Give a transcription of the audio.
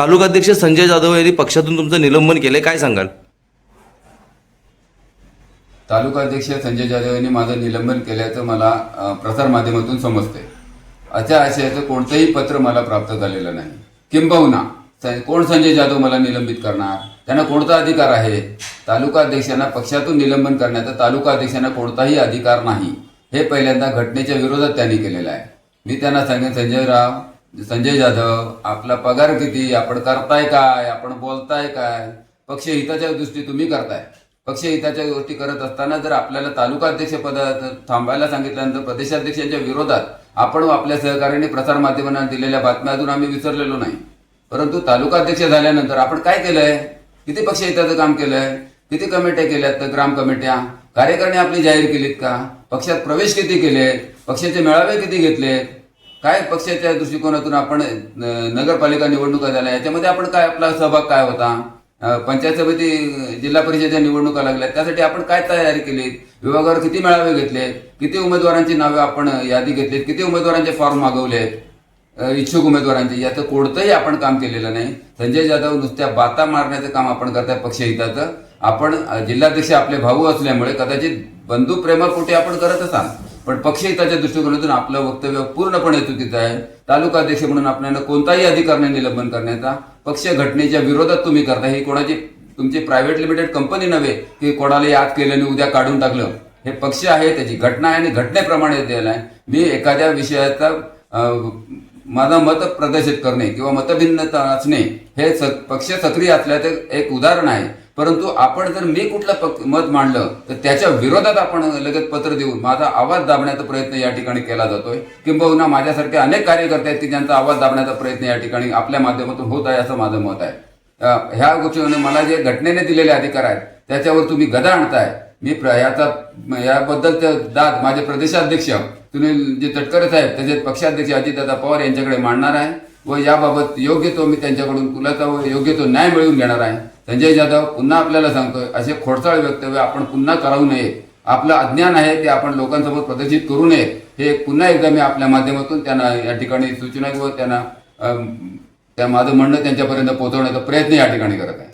तालुकाध्यक्ष संजय जाधव यांनी पक्षातून तुमचं निलंबन केले, काय सांगाल? तालुकाध्यक्ष संजय जाधव यांनी माझं निलंबन केल्याचं मला प्रसारमाध्यमातून समजतंय. अशा आशयाचं कोणतंही पत्र मला प्राप्त झालेलं नाही. किंबहुना कोण संजय जाधव मला निलंबित करणार? त्यांना कोणता अधिकार आहे? तालुकाध्यक्षांना पक्षातून निलंबन करण्याचा तालुकाध्यक्षांना कोणताही अधिकार नाही. हे पहिल्यांदा घटनेच्या विरोधात त्यांनी केलेलं आहे. मी त्यांना सांगेन, संजय जाधव, आपला पगार किती? आपण करताय काय? आपण बोलताय काय? पक्षहिताच्या दृष्टी तुम्ही करताय. पक्षहिताच्या गोष्टी करत असताना जर आपल्याला तालुकाध्यक्ष पदात थांबायला सांगितल्यानंतर प्रदेशाध्यक्षांच्या विरोधात आपण आपल्या सहकार्याने प्रसारमाध्यमांना दिलेल्या बातम्या अजून आम्ही विसरलेलो नाही. परंतु तालुकाध्यक्ष झाल्यानंतर आपण काय केलंय? किती पक्षहिताचं काम केलंय? किती कमिट्या केल्यात? ग्राम कमिट्या कार्यकारिणी आपली जाहीर केलीत का? पक्षात प्रवेश किती केलेत? पक्षाचे मेळावे किती घेतलेत? काय पक्षाच्या दृष्टिकोनातून आपण नगरपालिका निवडणुका झाल्या याच्यामध्ये आपण काय, आपला सहभाग काय होता? पंचायत समिती, जिल्हा परिषदेच्या निवडणुका लागल्या त्यासाठी आपण काय तयारी केलीत? विभागावर किती मेळावे घेतलेत? किती उमेदवारांची नावे आपण यादी घेतलीत? किती उमेदवारांचे फॉर्म मागवलेत? इच्छुक उमेदवारांचे याचं कोणतंही आपण काम केलेलं नाही. संजय जाधव नुसत्या बाता मारण्याचं काम आपण करताय पक्षहिताचं. आपण जिल्हाध्यक्ष आपले भाऊ असल्यामुळे कदाचित बंधू प्रेमापोटी आपण करत असाल, पण पक्षहिताच्या दृष्टिकोनातून आपलं वक्तव्य पूर्णपणे चुकीचं आहे. तालुकाध्यक्ष म्हणून आपल्याला कोणताही अधिकार नाही निलंबन करण्याचा. पक्ष घटनेच्या विरोधात तुम्ही करता. ही कोणाची तुमची प्रायव्हेट लिमिटेड कंपनी नव्हे की कोणालाही आज केलं आणि उद्या काढून टाकलं. हे पक्ष आहे, त्याची घटना आहे आणि घटनेप्रमाणे दिलेला आहे. मी एखाद्या विषयाचा माझं मत प्रदर्शित करणे किंवा मतभिन्नता असणे हे पक्ष सक्रिय असल्याचं एक उदाहरण आहे. परंतु आपण जर मी कुठलं मत मांडलं तर त्याच्या विरोधात आपण लगेच पत्र देऊन माझा आवाज दाबण्याचा प्रयत्न या ठिकाणी केला जातोय. किंबहुना माझ्यासारखे अनेक कार्यकर्ते आहेत की ज्यांचा आवाज दाबण्याचा प्रयत्न या ठिकाणी आपल्या माध्यमातून होत आहे असं माझं मत आहे. ह्या गोष्टीने मला जे घटनेने दिलेले अधिकार आहेत त्याच्यावर तुम्ही गदा आणताय. मी याबद्दलचं दाद माझे प्रदेशाध्यक्ष सुनील तटकरे साहेब तसेच पक्षाध्यक्ष अजितदादा पवार यांच्याकडे मांडणार आहे व याबाबत योग्य तो मी त्यांच्याकडून कुलाचा व योग्य तो न्याय मिळवून घेणार आहे. संजय जाधव, पुन्हा आपल्याला सांगतोय, असे खोडसाळ वक्तव्य आपण पुन्हा करावू नये. आपलं अज्ञान आहे ते आपण लोकांसमोर प्रदर्शित करू नये. हे पुन्हा एकदा मी आपल्या माध्यमातून त्यांना या ठिकाणी सूचना व त्यांना माझं म्हणणं त्यांच्यापर्यंत पोहोचवण्याचा प्रयत्न या ठिकाणी करत आहे.